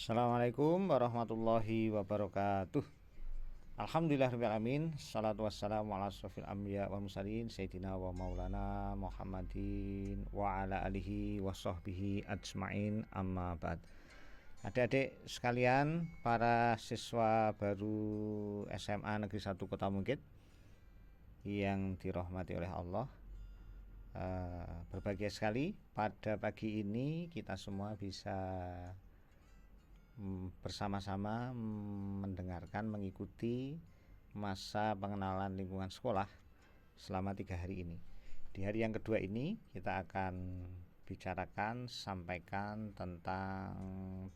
Assalamualaikum warahmatullahi wabarakatuh. Alhamdulillahirrahmanirrahim. Salatu wassalamu ala asrofil anbiya wal mursalin Sayyidina wa maulana Muhammadin wa ala alihi wa sahbihi ajma'in, amma ba'd. Adik-adik sekalian, para siswa baru SMA Negeri 1 Kota Mungkit yang dirahmati oleh Allah, berbahagia sekali pada pagi ini kita semua bisa bersama-sama mendengarkan, mengikuti masa pengenalan lingkungan sekolah selama 3 hari ini. Di hari yang kedua ini kita akan bicarakan, sampaikan tentang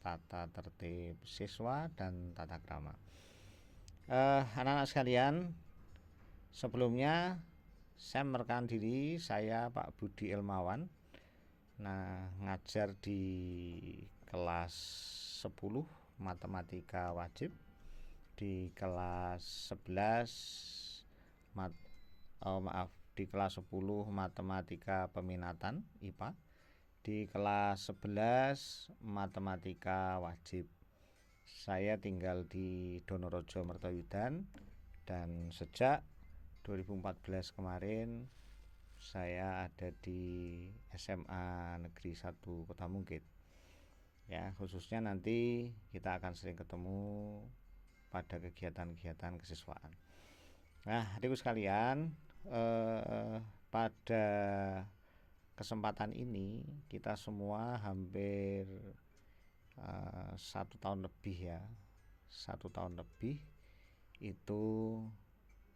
tata tertib siswa dan tata krama. Anak-anak sekalian, sebelumnya saya merekan diri, saya Pak Budi Ilmawan, ngajar di kelas 10 matematika wajib, di kelas 11 di kelas 10 matematika peminatan IPA, di kelas 11 matematika wajib. Saya tinggal di Donorojo Mertoyudan, dan sejak 2014 kemarin saya ada di SMA Negeri 1 Kota Mungkit. Ya, khususnya nanti kita akan sering ketemu pada kegiatan-kegiatan kesiswaan. Nah, adikku sekalian, pada kesempatan ini kita semua hampir 1 tahun lebih ya, 1 tahun lebih itu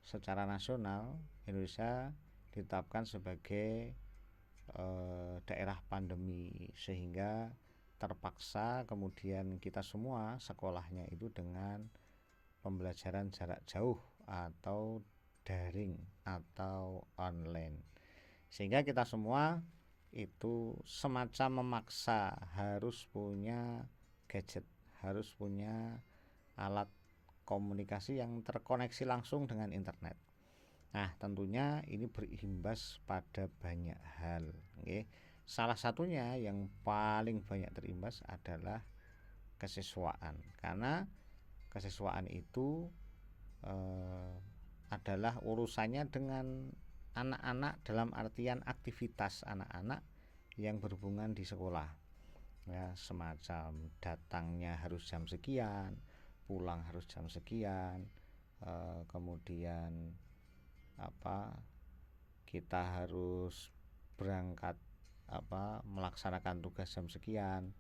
secara nasional Indonesia ditetapkan sebagai daerah pandemi, sehingga terpaksa kemudian kita semua sekolahnya itu dengan pembelajaran jarak jauh atau daring atau online, sehingga kita semua itu semacam memaksa harus punya gadget, harus punya alat komunikasi yang terkoneksi langsung dengan internet. Nah, tentunya ini berimbas pada banyak hal, okay? Salah satunya yang paling banyak terimbas adalah kesiswaan, karena kesiswaan itu adalah urusannya dengan anak-anak dalam artian aktivitas anak-anak yang berhubungan di sekolah, ya, semacam datangnya harus jam sekian, pulang harus jam sekian, kemudian kita harus berangkat melaksanakan tugas jam sekian,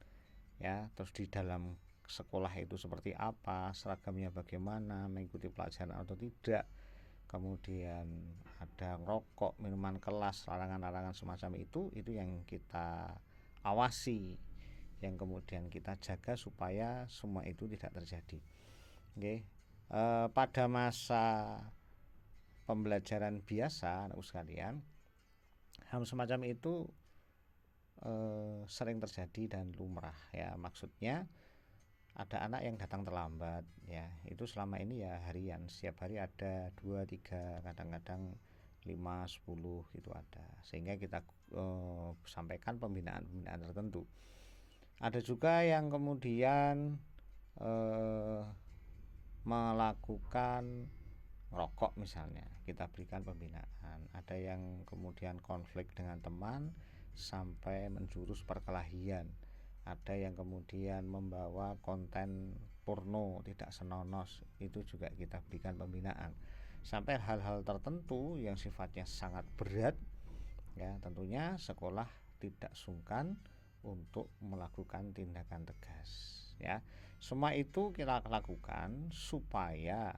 ya, terus di dalam sekolah itu seperti apa, seragamnya bagaimana, mengikuti pelajaran atau tidak, kemudian ada rokok, minuman kelas, larangan-larangan semacam itu yang kita awasi, yang kemudian kita jaga supaya semua itu tidak terjadi. Oke. Pada masa pembelajaran biasa, anak sekalian, hal semacam itu sering terjadi dan lumrah, ya. Maksudnya ada anak yang datang terlambat, ya, itu selama ini ya harian, setiap hari ada 2, 3, kadang-kadang 5, 10 gitu ada, sehingga kita sampaikan pembinaan tertentu. Ada juga yang kemudian melakukan rokok misalnya, kita berikan pembinaan. Ada yang kemudian konflik dengan teman sampai menjurus perkelahian. Ada yang kemudian membawa konten porno tidak senonoh, itu juga kita berikan pembinaan. Sampai hal-hal tertentu yang sifatnya sangat berat, ya, tentunya sekolah tidak sungkan untuk melakukan tindakan tegas, ya. Semua itu kita lakukan supaya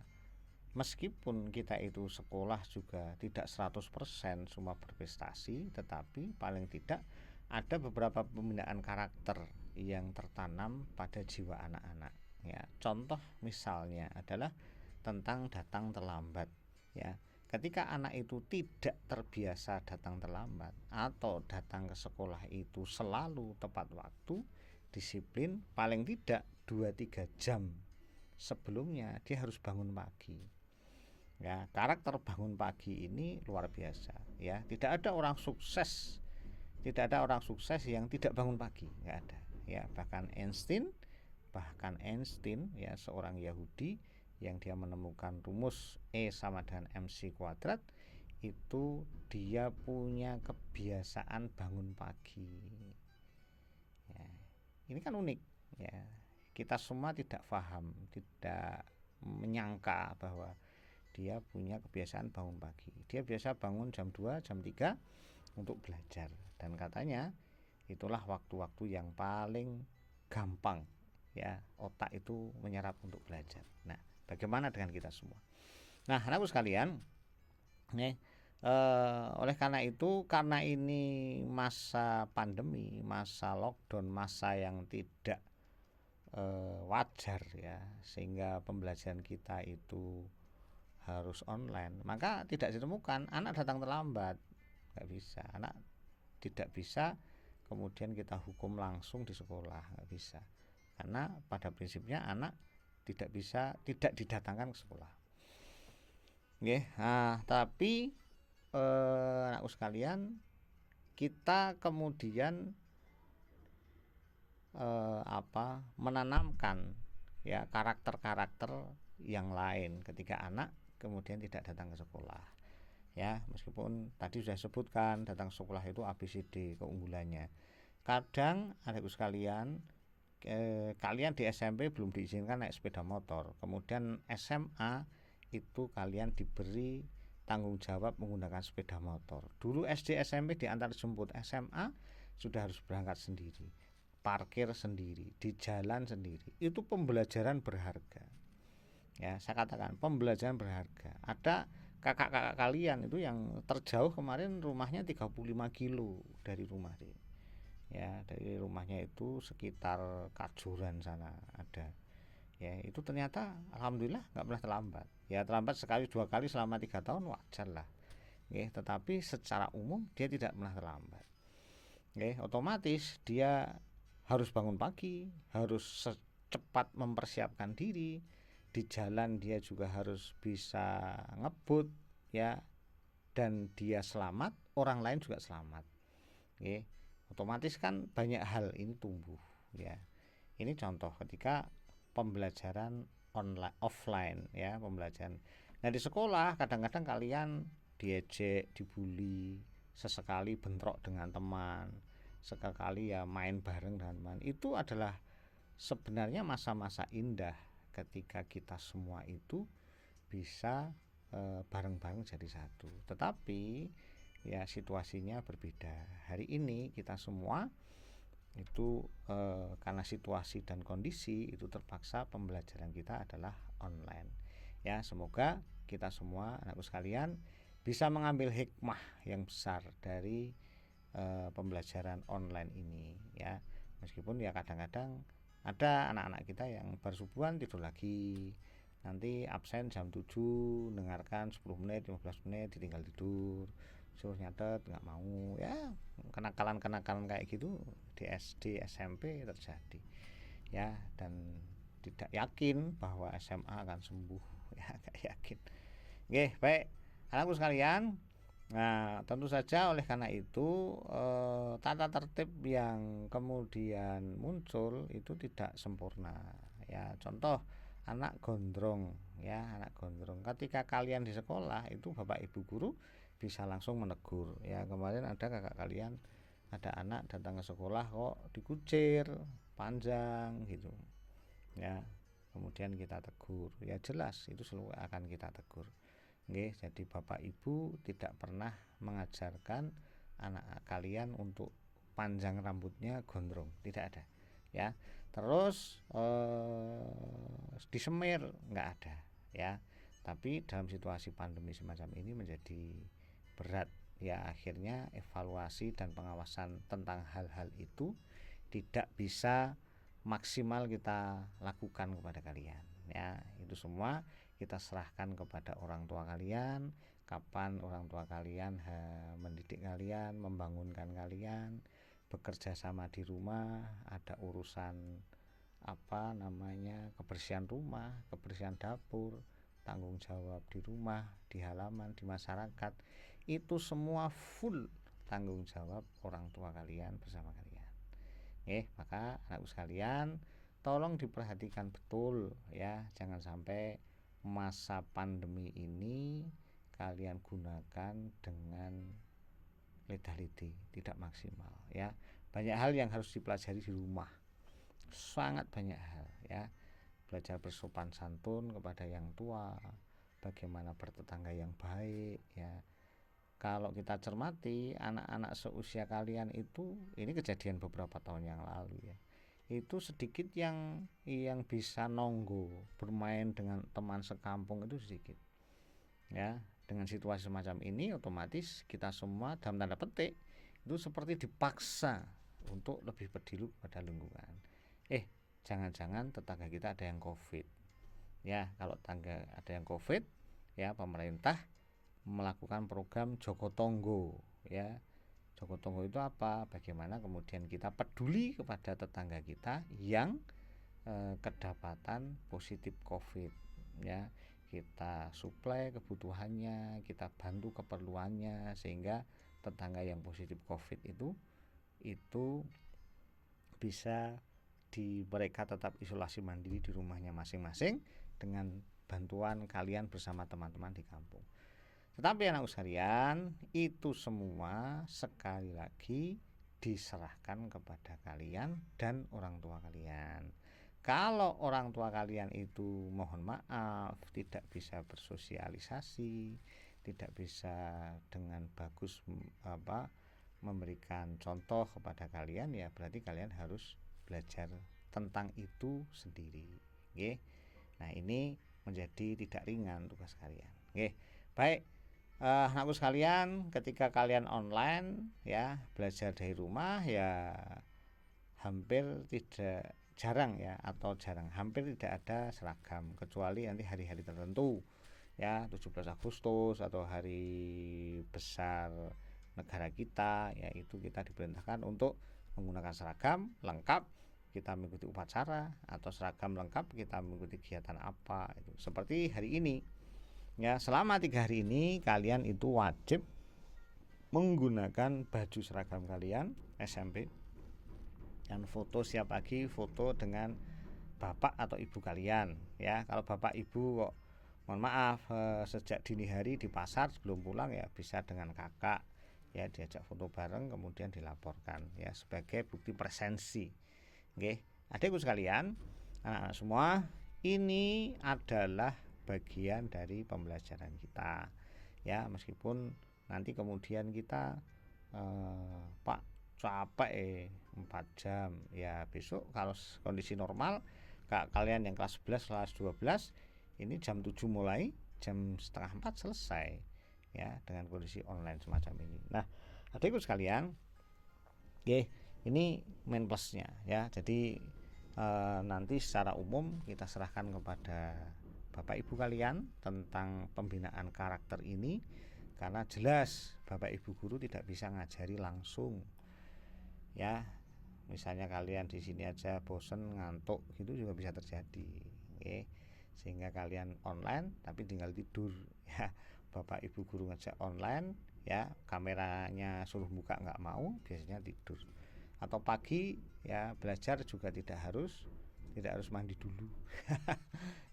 meskipun kita itu sekolah juga tidak 100% semua berprestasi, tetapi paling tidak ada beberapa pembinaan karakter yang tertanam pada jiwa anak-anak, ya. Contoh misalnya adalah tentang datang terlambat, ya. Ketika anak itu tidak terbiasa datang terlambat atau datang ke sekolah itu selalu tepat waktu, disiplin, paling tidak 2-3 jam sebelumnya dia harus bangun pagi. Ya, karakter bangun pagi ini luar biasa, ya. Tidak ada orang sukses yang tidak bangun pagi, nggak ada, ya. Bahkan Einstein bahkan Einstein ya, seorang Yahudi yang dia menemukan rumus E sama dengan MC kuadrat, itu dia punya kebiasaan bangun pagi ya. Ini kan unik ya, kita semua tidak paham, tidak menyangka bahwa dia punya kebiasaan bangun pagi. Dia biasa bangun jam 2, jam 3 untuk belajar, dan katanya itulah waktu-waktu yang paling gampang ya otak itu menyerap untuk belajar. Nah, bagaimana dengan kita semua? Nah, anakku sekalian, nih oleh karena itu, karena ini masa pandemi, masa lockdown, masa yang tidak wajar ya, sehingga pembelajaran kita itu harus online, maka tidak ditemukan anak datang terlambat. Nggak bisa, anak tidak bisa kemudian kita hukum langsung di sekolah, nggak bisa, karena pada prinsipnya anak tidak bisa tidak didatangkan ke sekolah. Nah, tapi anakku sekalian, kita kemudian menanamkan ya karakter-karakter yang lain ketika anak kemudian tidak datang ke sekolah ya. Meskipun tadi sudah sebutkan datang ke sekolah itu ABCD keunggulannya. Kadang adikku sekalian, kalian di SMP belum diizinkan naik sepeda motor, kemudian SMA itu kalian diberi tanggung jawab menggunakan sepeda motor. Dulu SD SMP diantar jemput, SMA sudah harus berangkat sendiri, parkir sendiri, di jalan sendiri. Itu pembelajaran berharga ya, saya katakan pembelajaran berharga. Ada kakak-kakak kalian itu yang terjauh kemarin rumahnya 35 kilo dari rumah dia ya, dari rumahnya itu sekitar Kajuran sana ada ya, itu ternyata alhamdulillah nggak pernah terlambat ya. Terlambat sekali dua kali selama 3 tahun wajar lah ya, tetapi secara umum dia tidak pernah terlambat ya. Otomatis dia harus bangun pagi, harus secepat mempersiapkan diri, di jalan dia juga harus bisa ngebut ya, dan dia selamat, orang lain juga selamat ya. Otomatis kan banyak hal ini tumbuh ya. Ini contoh ketika pembelajaran online offline ya, pembelajaran. Nah, di sekolah kadang-kadang kalian diejek, dibully, sesekali bentrok dengan teman, sekali ya main bareng dengan teman. Itu adalah sebenarnya masa-masa indah ketika kita semua itu bisa bareng-bareng jadi satu. Tetapi ya situasinya berbeda. Hari ini kita semua itu karena situasi dan kondisi itu terpaksa pembelajaran kita adalah online ya. Semoga kita semua anakku sekalian bisa mengambil hikmah yang besar dari pembelajaran online ini ya. Meskipun ya kadang-kadang ada anak-anak kita yang bersubuhan tidur lagi, nanti absen jam 7, dengarkan 10 menit 15 menit ditinggal tidur, suruh nyatet nggak mau ya. Kenakalan-kenakalan kayak gitu di SD SMP terjadi ya, dan tidak yakin bahwa SMA akan sembuh ya, nggak yakin. Oke, baik anakku sekalian. Nah, tentu saja oleh karena itu tata tertib yang kemudian muncul itu tidak sempurna ya. Contoh anak gondrong ya, anak gondrong ketika kalian di sekolah itu bapak ibu guru bisa langsung menegur ya. Kemarin ada kakak kalian, ada anak datang ke sekolah kok dikucir panjang gitu ya, kemudian kita tegur ya, jelas itu selalu akan kita tegur. Oke, jadi bapak ibu tidak pernah mengajarkan anak kalian untuk panjang rambutnya gondrong, tidak ada ya. Terus disemir nggak ada ya. Tapi dalam situasi pandemi semacam ini menjadi berat ya, akhirnya evaluasi dan pengawasan tentang hal-hal itu tidak bisa maksimal kita lakukan kepada kalian ya. Itu semua kita serahkan kepada orang tua kalian, kapan orang tua kalian mendidik kalian, membangunkan kalian, bekerja sama di rumah, ada urusan kebersihan rumah, kebersihan dapur, tanggung jawab di rumah, di halaman, di masyarakat, itu semua full tanggung jawab orang tua kalian bersama kalian. Maka anakku sekalian, tolong diperhatikan betul ya, jangan sampai masa pandemi ini kalian gunakan dengan lidah-lidi, tidak maksimal ya. Banyak hal yang harus dipelajari di rumah, sangat banyak hal ya. Belajar bersopan santun kepada yang tua, bagaimana bertetangga yang baik ya. Kalau kita cermati anak-anak seusia kalian itu, ini kejadian beberapa tahun yang lalu ya, itu sedikit yang bisa nonggo bermain dengan teman sekampung itu sedikit ya. Dengan situasi semacam ini otomatis kita semua dalam tanda petik itu seperti dipaksa untuk lebih peduli pada lingkungan. Jangan-jangan tetangga kita ada yang COVID ya. Kalau tetangga ada yang COVID ya, pemerintah melakukan program Joko Tonggo ya. Joko Tonggo itu apa? Bagaimana kemudian kita peduli kepada tetangga kita yang kedapatan positif COVID ya. Kita suplai kebutuhannya, kita bantu keperluannya, sehingga tetangga yang positif COVID itu bisa mereka tetap isolasi mandiri di rumahnya masing-masing dengan bantuan kalian bersama teman-teman di kampung. Tetapi anak sekalian, itu semua sekali lagi diserahkan kepada kalian dan orang tua kalian. Kalau orang tua kalian itu mohon maaf tidak bisa bersosialisasi, tidak bisa dengan bagus memberikan contoh kepada kalian, ya berarti kalian harus belajar tentang itu sendiri. Oke. Nah, ini menjadi tidak ringan tugas kalian. Oke. Baik. Anakku sekalian, ketika kalian online ya, belajar dari rumah ya, hampir hampir tidak ada seragam, kecuali nanti hari-hari tertentu ya, 17 Agustus atau hari besar negara kita ya, itu kita diperintahkan untuk menggunakan seragam lengkap, kita mengikuti upacara, atau seragam lengkap kita mengikuti kegiatan apa itu. Seperti hari ini ya, selama 3 hari ini kalian itu wajib menggunakan baju seragam kalian SMP, dan foto siap pagi, foto dengan bapak atau ibu kalian ya. Kalau bapak ibu kok mohon maaf sejak dini hari di pasar sebelum pulang ya, bisa dengan kakak ya, diajak foto bareng kemudian dilaporkan ya, sebagai bukti presensi. Oke, adikku sekalian, anak-anak semua, ini adalah bagian dari pembelajaran kita ya. Meskipun nanti kemudian kita Pak capek 4 jam ya, besok kalau kondisi normal kalian yang kelas 11 kelas 12 ini jam 7 mulai, jam setengah 4 selesai ya, dengan kondisi online semacam ini. Nah, adikku sekalian, ini main plusnya ya. Jadi nanti secara umum kita serahkan kepada bapak ibu kalian tentang pembinaan karakter ini, karena jelas bapak ibu guru tidak bisa ngajari langsung ya. Misalnya kalian di sini aja bosen, ngantuk gitu juga bisa terjadi. Sehingga kalian online tapi tinggal tidur ya. Bapak ibu guru ngajak online ya, kameranya suruh buka nggak mau, biasanya tidur. Atau pagi ya belajar juga tidak harus mandi dulu.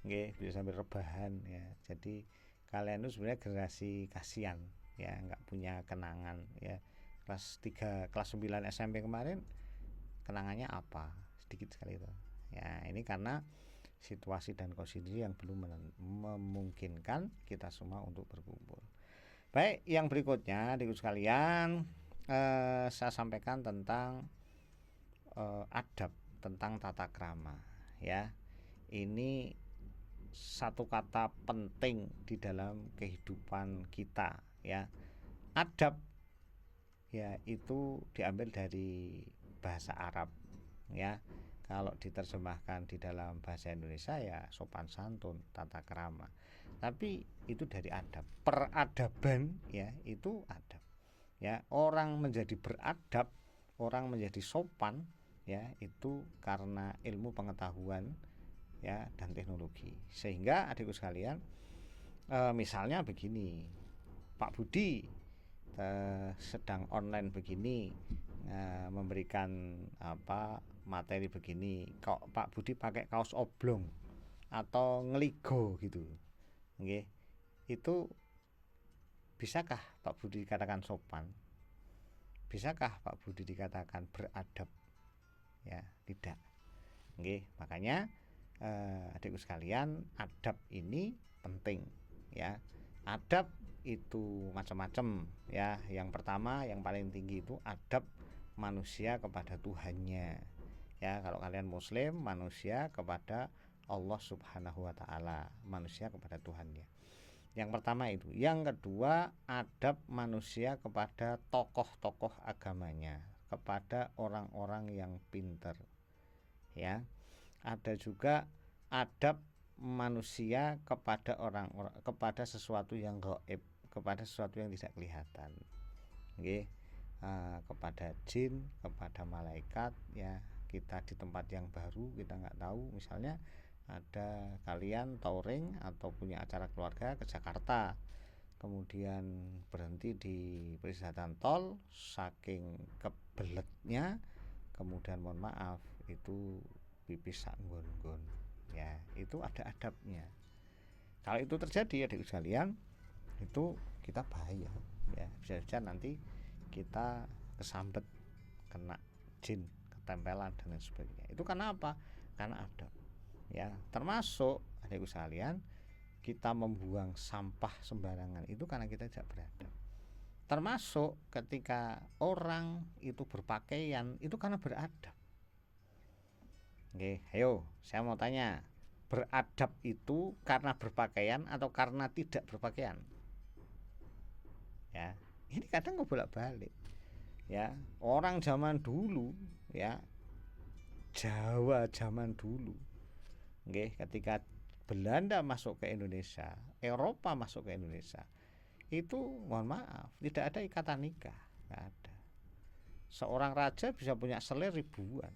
Bisa sambil rebahan ya. Jadi kalian itu sebenarnya generasi kasihan ya, nggak punya kenangan ya. Kelas 3 kelas 9 SMP kemarin kenangannya apa? Sedikit sekali itu ya. Ini karena situasi dan kondisi yang belum memungkinkan kita semua untuk berkumpul. Baik, yang berikutnya adikku sekalian, saya sampaikan tentang adab, tentang tata krama ya. Ini satu kata penting di dalam kehidupan kita ya. Adab ya itu diambil dari bahasa Arab ya. Kalau diterjemahkan di dalam bahasa Indonesia ya sopan santun, tata krama. Tapi itu dari adab, peradaban ya, itu adab ya. Orang menjadi beradab, orang menjadi sopan ya, itu karena ilmu pengetahuan ya dan teknologi. Sehingga adikku sekalian, misalnya begini, Pak Budi sedang online begini, memberikan materi begini, kok Pak Budi pakai kaos oblong atau ngeligo gitu, nggih, itu bisakah Pak Budi dikatakan sopan? Bisakah Pak Budi dikatakan beradab? Ya, tidak. Nggih, makanya adikku sekalian, adab ini penting ya. Adab itu macam-macam ya. Yang pertama, yang paling tinggi itu adab manusia kepada Tuhannya. Ya, kalau kalian muslim, manusia kepada Allah Subhanahu wa taala, manusia kepada Tuhannya. Yang pertama itu. Yang kedua, adab manusia kepada tokoh-tokoh agamanya, kepada orang-orang yang pintar. Ya. Ada juga adab manusia kepada orang-orang, kepada sesuatu yang gaib, kepada sesuatu yang tidak kelihatan. Nggih. Kepada jin, kepada malaikat ya. Kita di tempat yang baru, kita nggak tahu, misalnya ada kalian touring atau punya acara keluarga ke Jakarta, kemudian berhenti di peristirahatan tol, saking kebeletnya, kemudian mohon maaf itu pipis sak nggon-nggon ya, itu ada adabnya. Kalau itu terjadi adik sekalian, itu kita bahaya ya, bisa-bisa nanti kita kesambet, kena jin, ketempelan dan lain sebagainya. Itu karena apa? Karena adab ya. Termasuk adikku sekalian, kita membuang sampah sembarangan itu karena kita tidak beradab. Termasuk ketika orang itu berpakaian itu karena beradab. Oke, ayo saya mau tanya, beradab itu karena berpakaian atau karena tidak berpakaian? Ya, ini kadang bolak-balik ya. Orang zaman dulu ya, Jawa zaman dulu, oke, ketika Belanda masuk ke Indonesia, Eropa masuk ke Indonesia, itu mohon maaf tidak ada ikatan nikah, nggak ada. Seorang raja bisa punya selir ribuan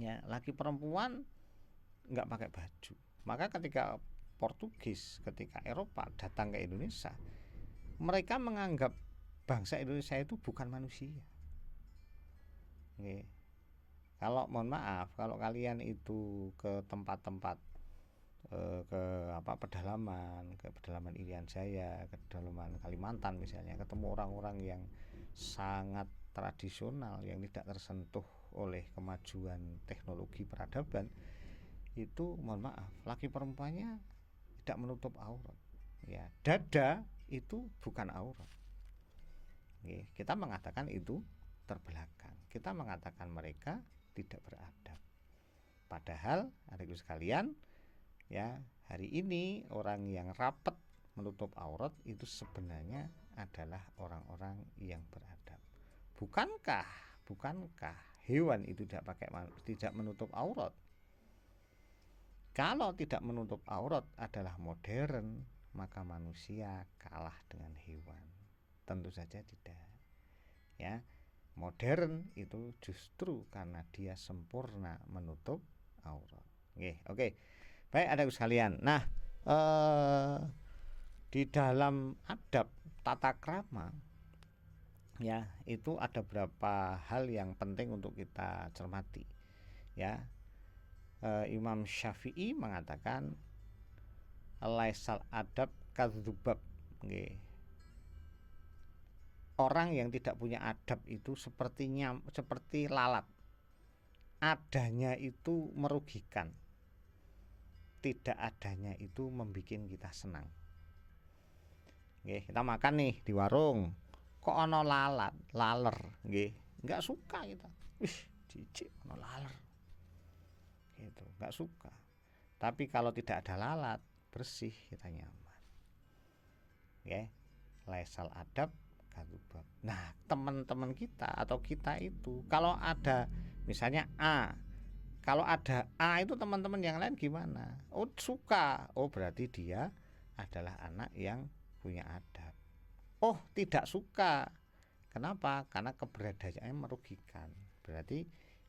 ya, laki perempuan nggak pakai baju. Maka ketika Portugis, ketika Eropa datang ke Indonesia, mereka menganggap bangsa Indonesia itu bukan manusia. Oke. Kalau mohon maaf, kalau kalian itu ke tempat-tempat ke pedalaman Irian Jaya, ke pedalaman Kalimantan misalnya, ketemu orang-orang yang sangat tradisional, yang tidak tersentuh oleh kemajuan teknologi peradaban, itu mohon maaf, laki perempuannya tidak menutup aurat ya. Dada itu bukan aurat. Oke, kita mengatakan itu terbelakang, kita mengatakan mereka tidak beradab. Padahal adikku sekalian ya, hari ini orang yang rapat menutup aurat itu sebenarnya adalah orang-orang yang beradab. Bukankah hewan itu tidak menutup aurat? Kalau tidak menutup aurat adalah modern, maka manusia kalah dengan hewan. Tentu saja tidak. Ya, modern itu justru karena dia sempurna menutup aurat. Oke. Baik adikku sekalian. Nah, di dalam adab tata krama ya, itu ada beberapa hal yang penting untuk kita cermati ya. Imam Syafi'i mengatakan laisal adab kadzubab. Orang yang tidak punya adab itu seperti lalat. Adanya itu merugikan, tidak adanya itu membuat kita senang. Kita makan nih di warung, kok ono laler, nggak suka kita. Jijik ono laler, gitu, nggak suka. Tapi kalau tidak ada lalat, bersih, kita nyaman. Laisal adab. Nah, teman-teman kita atau kita itu kalau ada misalnya A, kalau ada A itu teman-teman yang lain gimana? Oh, suka. Oh, berarti dia adalah anak yang punya adab. Oh, tidak suka. Kenapa? Karena keberadaannya merugikan. Berarti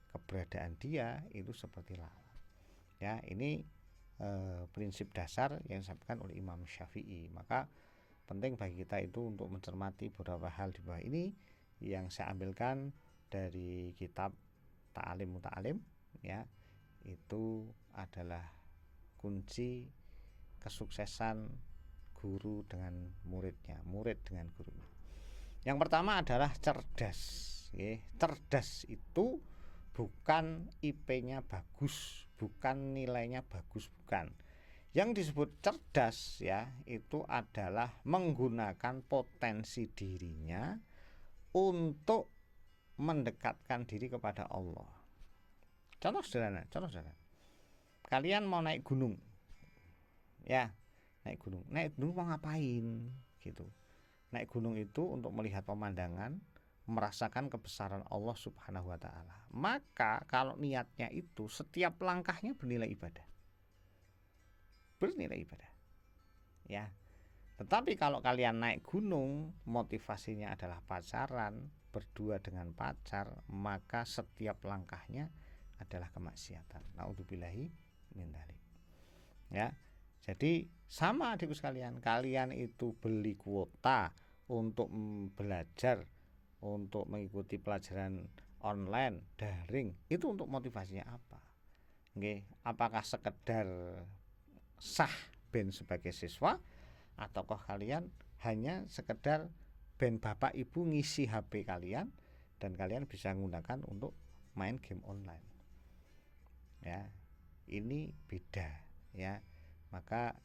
keberadaan dia itu seperti lalat. Ya, ini prinsip dasar yang disampaikan oleh Imam Syafi'i. Maka penting bagi kita itu untuk mencermati beberapa hal di bawah ini yang saya ambilkan dari kitab ta'alim muta'alim, ya, itu adalah kunci kesuksesan guru dengan muridnya, murid dengan gurunya. Yang pertama adalah cerdas. Cerdas itu bukan IP-nya bagus, bukan nilainya bagus, bukan. Yang disebut cerdas, ya, itu adalah menggunakan potensi dirinya untuk mendekatkan diri kepada Allah. Contoh sederhana. Kalian mau naik gunung, ya, naik gunung mau ngapain gitu. Naik gunung itu untuk melihat pemandangan, merasakan kebesaran Allah Subhanahu wa ta'ala. Maka kalau niatnya itu, setiap langkahnya bernilai ibadah, ya. Tetapi kalau kalian naik gunung, motivasinya adalah pacaran, berdua dengan pacar, maka setiap langkahnya adalah kemaksiatan. Naudzubillahi min dzalik. Ya. Jadi sama adikku sekalian, kalian itu beli kuota untuk belajar, untuk mengikuti pelajaran online, daring, itu untuk motivasinya apa? Nggih, apakah sekedar sah ben sebagai siswa, ataukah kalian hanya sekedar ben bapak ibu ngisi HP kalian dan kalian bisa menggunakan untuk main game online? Ya, ini beda, ya. Maka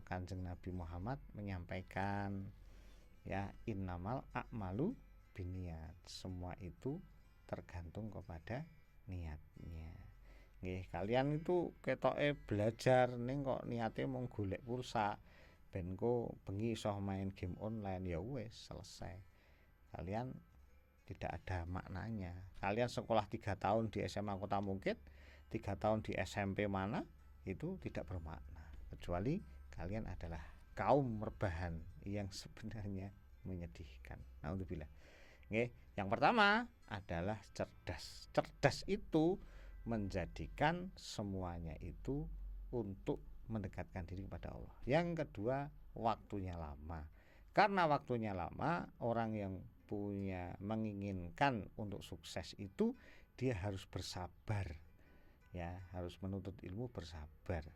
Kanjeng Nabi Muhammad menyampaikan, ya, innamal a'malu binniyat, semua itu tergantung kepada niatnya. Nggih, kalian itu ketoke belajar ning kok niate mung golek pulsa ben ko bengi iso main game online, ya wis selesai. Kalian tidak ada maknanya. Kalian sekolah 3 tahun di SMA Kota Mungkit, 3 tahun di SMP mana, itu tidak bermakna, kecuali kalian adalah kaum rebahan yang sebenarnya menyedihkan. Naudzubillah. Nggih, yang pertama adalah cerdas. Cerdas itu menjadikan semuanya itu untuk mendekatkan diri kepada Allah. Yang kedua, waktunya lama. Karena waktunya lama, orang yang menginginkan untuk sukses itu dia harus bersabar, ya, harus menuntut ilmu bersabar.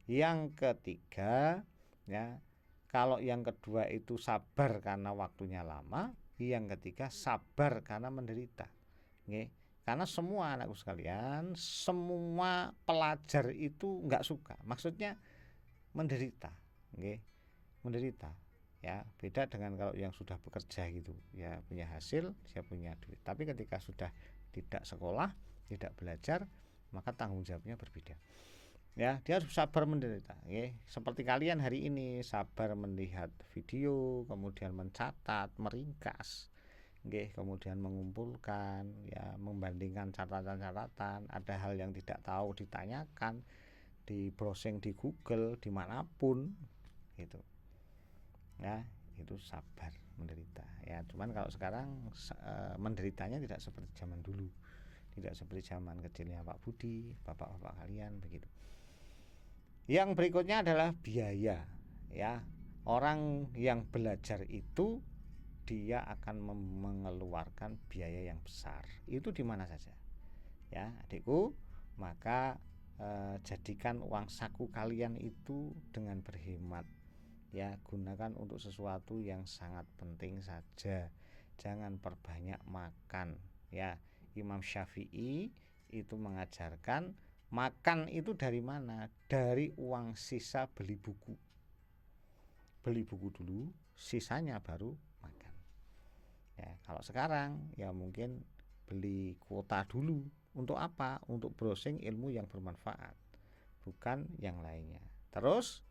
Yang ketiga, ya, kalau yang kedua itu sabar karena waktunya lama, yang ketiga sabar karena menderita. Nggih, karena semua anakku sekalian, semua pelajar itu enggak suka, maksudnya menderita, nggih, menderita. Ya, beda dengan kalau yang sudah bekerja gitu, ya, punya hasil, dia punya duit. Tapi ketika sudah tidak sekolah, tidak belajar, maka tanggung jawabnya berbeda. Ya, dia harus sabar menderita. Seperti kalian hari ini sabar melihat video, kemudian mencatat, meringkas, kemudian mengumpulkan, ya, membandingkan catatan-catatan. Ada hal yang tidak tahu ditanyakan, di browsing di Google, dimanapun, gitu. Ya, itu sabar menderita. Ya, cuman kalau sekarang menderitanya tidak seperti zaman dulu, tidak seperti zaman kecilnya Pak Budi, bapak-bapak kalian begitu. Yang berikutnya adalah biaya, ya. Orang yang belajar itu dia akan mengeluarkan biaya yang besar. Itu di mana saja, ya, adikku. Maka jadikan uang saku kalian itu dengan berhemat, ya, gunakan untuk sesuatu yang sangat penting saja. Jangan perbanyak makan, ya. Imam Syafi'i itu mengajarkan makan itu dari mana? Dari uang sisa beli buku. Beli buku dulu, sisanya baru makan. Ya, kalau sekarang ya mungkin beli kuota dulu. Untuk apa? Untuk browsing ilmu yang bermanfaat, bukan yang lainnya. Terus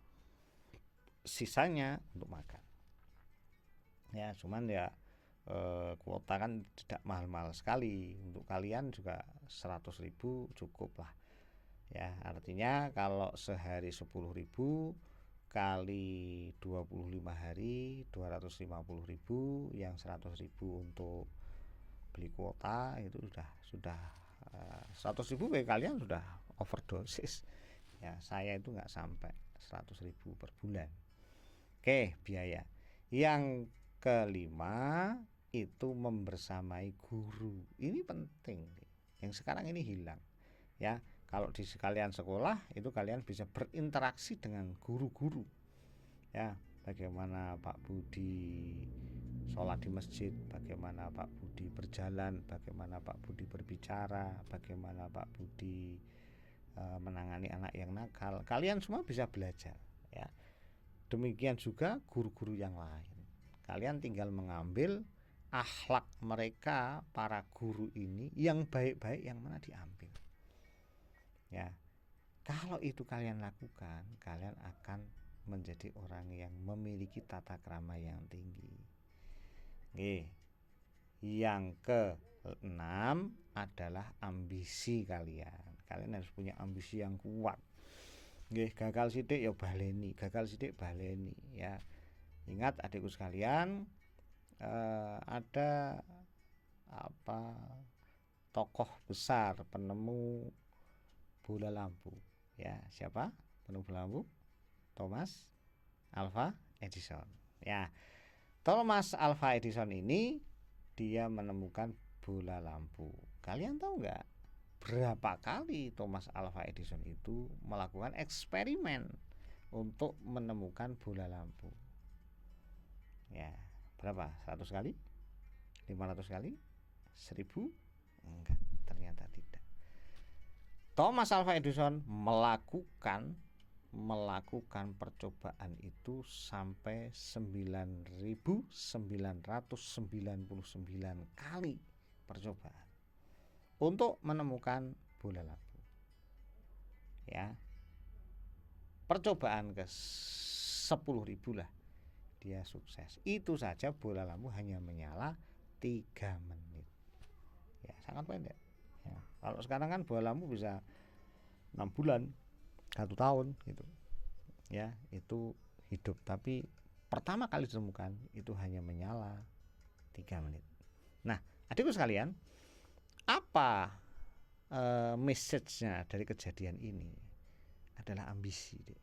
sisanya untuk makan. Ya, cuman ya kuota kan tidak mahal-mahal sekali. Untuk kalian juga 100.000 cukup lah. Ya, artinya kalau sehari 10.000 kali 25 hari 250.000, yang 100.000 untuk beli kuota itu sudah 100.000 bagi kalian sudah overdosis. Ya, saya itu nggak sampai 100.000 per bulan. Oke, biaya. Yang kelima itu membersamai guru. Ini penting. Yang sekarang ini hilang. Ya, kalau di sekalian sekolah itu kalian bisa berinteraksi dengan guru-guru. Ya, bagaimana Pak Budi sholat di masjid, bagaimana Pak Budi berjalan, bagaimana Pak Budi berbicara, bagaimana Pak Budi menangani anak yang nakal. Kalian semua bisa belajar, ya. Demikian juga guru-guru yang lain. Kalian tinggal mengambil akhlak mereka, para guru ini, yang baik-baik yang mana diambil. Ya, kalau itu kalian lakukan, kalian akan menjadi orang yang memiliki tata krama yang tinggi. Yang keenam adalah ambisi kalian. Kalian harus punya ambisi yang kuat. Gagal sidik ya baleni, gagal sidik baleni, ya. Ingat adikku sekalian, ada tokoh besar penemu bola lampu, ya. Siapa penemu bola lampu? Thomas Alva Edison, ya. Thomas Alva Edison ini dia menemukan bola lampu. Kalian tahu nggak berapa kali Thomas Alva Edison itu melakukan eksperimen untuk menemukan bola lampu? Ya, berapa? 100 kali? 500 kali? 1000? Enggak, ternyata tidak. Thomas Alva Edison melakukan percobaan itu sampai 9.999 kali percobaan untuk menemukan bola lampu. Ya. Percobaan ke 10.000 lah dia sukses. Itu saja bola lampu hanya menyala 3 menit. Ya, sangat pendek. Ya, kalau sekarang kan bola lampu bisa 6 bulan, 1 tahun gitu. Ya, itu hidup, tapi pertama kali ditemukan itu hanya menyala 3 menit. Nah, adikku sekalian, apa message-nya dari kejadian ini? Adalah ambisi, deh.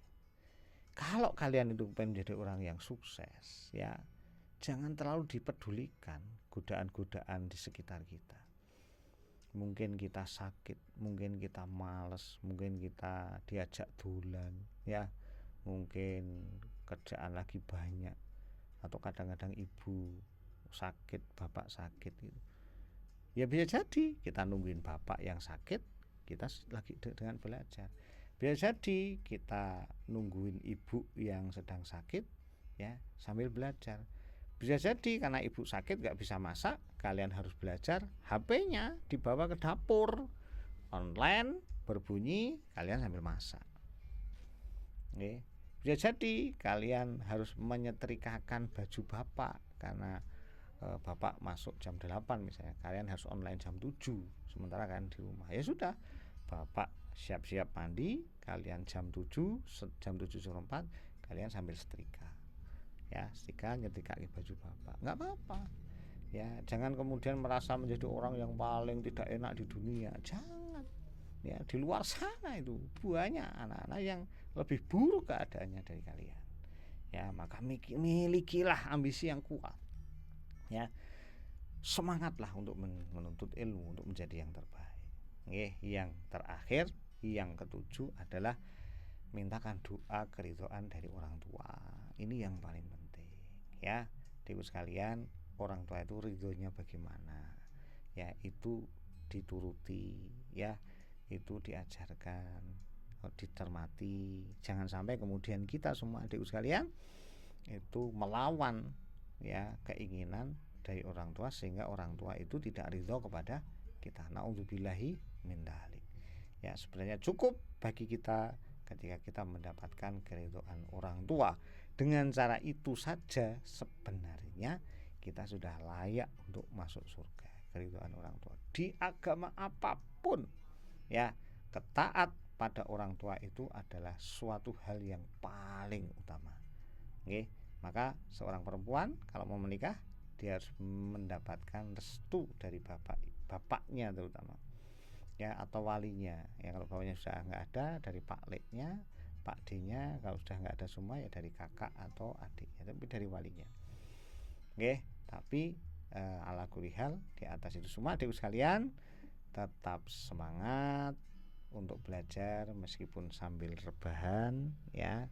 Kalau kalian itu pengen menjadi orang yang sukses, ya, jangan terlalu dipedulikan godaan-godaan di sekitar kita. Mungkin kita sakit, mungkin kita malas, mungkin kita diajak dolan, ya, mungkin kerjaan lagi banyak, atau kadang-kadang ibu sakit, bapak sakit gitu. Ya bisa jadi kita nungguin bapak yang sakit, kita lagi dengan belajar. Bisa jadi kita nungguin ibu yang sedang sakit, ya, sambil belajar. Bisa jadi karena ibu sakit gak bisa masak, kalian harus belajar, HP-nya dibawa ke dapur, online, berbunyi, kalian sambil masak. Bisa jadi kalian harus menyetrikakan baju bapak karena bapak masuk jam 8 misalnya, kalian harus online jam 7, sementara kalian di rumah. Ya sudah, bapak siap-siap mandi, kalian jam 7 4 kalian sambil setrika, ya, setrika, nyetrika baju bapak, nggak apa-apa, ya. Jangan kemudian merasa menjadi orang yang paling tidak enak di dunia, jangan, ya. Di luar sana itu banyak anak-anak yang lebih buruk keadaannya dari kalian, ya. Maka milikilah ambisi yang kuat, ya. Semangatlah untuk menuntut ilmu, untuk menjadi yang terbaik. Yang terakhir, yang ketujuh adalah mintakan doa keridhaan dari orang tua. Ini yang paling penting, ya. Dewa sekalian, orang tua itu ridhonya bagaimana, ya, itu dituruti, ya, itu diajarkan, dicermati. Jangan sampai kemudian kita semua adik sekalian itu melawan, ya, keinginan dari orang tua sehingga orang tua itu tidak ridho kepada kita. Naudzubillahi min dzalik. Ya, sebenarnya cukup bagi kita ketika kita mendapatkan keridhaan orang tua. Dengan cara itu saja sebenarnya kita sudah layak untuk masuk surga. Keridhaan orang tua di agama apapun, ya, ketaat pada orang tua itu adalah suatu hal yang paling utama. Maka seorang perempuan kalau mau menikah, dia harus mendapatkan restu dari bapaknya terutama, ya, atau walinya, ya. Kalau bapaknya sudah nggak ada, dari pak leknya, pak d-nya. Kalau sudah nggak ada semua, ya dari kakak atau adiknya, tapi dari walinya. Tapi ala kulli hal, di atas itu semua adik sekalian, tetap semangat untuk belajar meskipun sambil rebahan ya.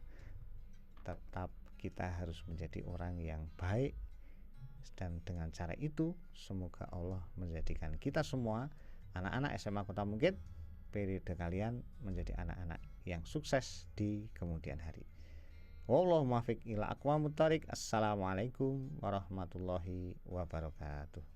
Tetap kita harus menjadi orang yang baik, dan dengan cara itu semoga Allah menjadikan kita semua anak-anak SMA Kota Mungkit periode kalian menjadi anak-anak yang sukses di kemudian hari. Wallahu muwaffiq ila aqwamut thoriq. Assalamualaikum warahmatullahi wabarakatuh.